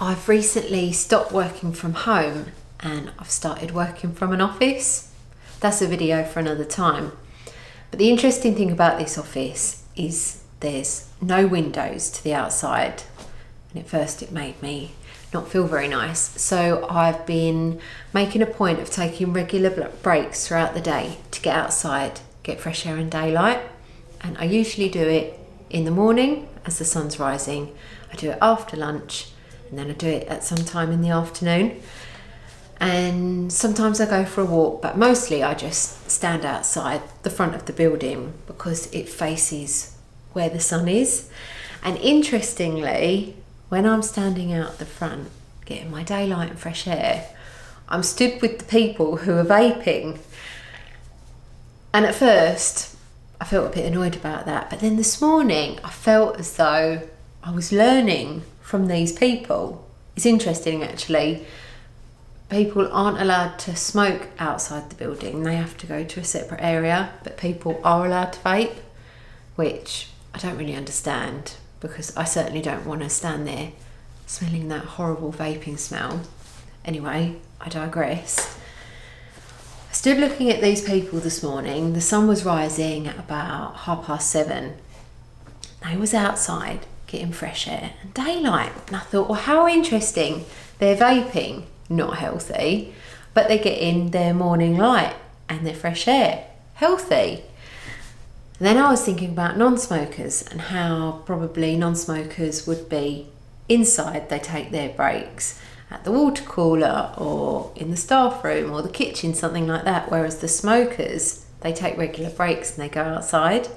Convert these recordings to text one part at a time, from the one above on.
I've recently stopped working from home and I've started working from an office. That's a video for another time. But the interesting thing about this office is there's no windows to the outside. And at first it made me not feel very nice. So I've been making a point of taking regular breaks throughout the day to get outside, get fresh air and daylight. And I usually do it in the morning as the sun's rising. I do it after lunch, and then I do it at some time in the afternoon. And sometimes I go for a walk, but mostly I just stand outside the front of the building because it faces where the sun is. And interestingly, when I'm standing out the front, getting my daylight and fresh air, I'm stood with the people who are vaping. And at first, I felt a bit annoyed about that. But then this morning, I felt as though I was learning from these people. It's interesting actually. People aren't allowed to smoke outside the building. They have to go to a separate area, but people are allowed to vape, which I don't really understand because I certainly don't want to stand there smelling that horrible vaping smell. Anyway, I digress. I stood looking at these people this morning. The sun was rising at about 7:30. They was outside getting fresh air and daylight. And I thought, well, how interesting. They're vaping, not healthy, but they're getting their morning light and their fresh air, healthy. And then I was thinking about non-smokers and how probably non-smokers would be inside. They take their breaks at the water cooler or in the staff room or the kitchen, something like that. Whereas the smokers, they take regular breaks and they go outside.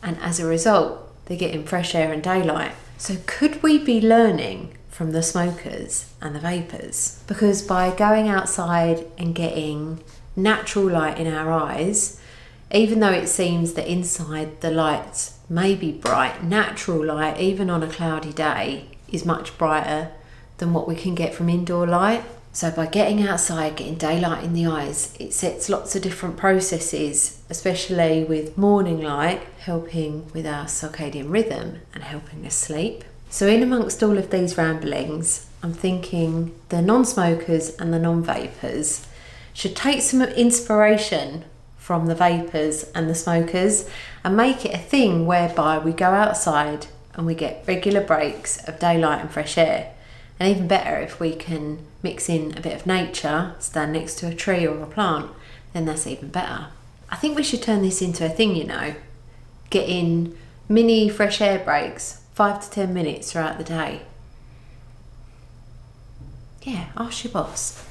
And as a result, they're getting fresh air and daylight. So could we be learning from the smokers and the vapors? Because by going outside and getting natural light in our eyes, even though it seems that inside the lights may be bright, natural light, even on a cloudy day, is much brighter than what we can get from indoor light. So by getting outside, getting daylight in the eyes, it sets lots of different processes, especially with morning light, helping with our circadian rhythm and helping us sleep. So in amongst all of these ramblings, I'm thinking the non-smokers and the non-vapors should take some inspiration from the vapors and the smokers and make it a thing whereby we go outside and we get regular breaks of daylight and fresh air. And even better, if we can mix in a bit of nature, stand next to a tree or a plant, then that's even better. I think we should turn this into a thing, get in mini fresh air breaks, 5 to 10 minutes throughout the day. Yeah, ask your boss.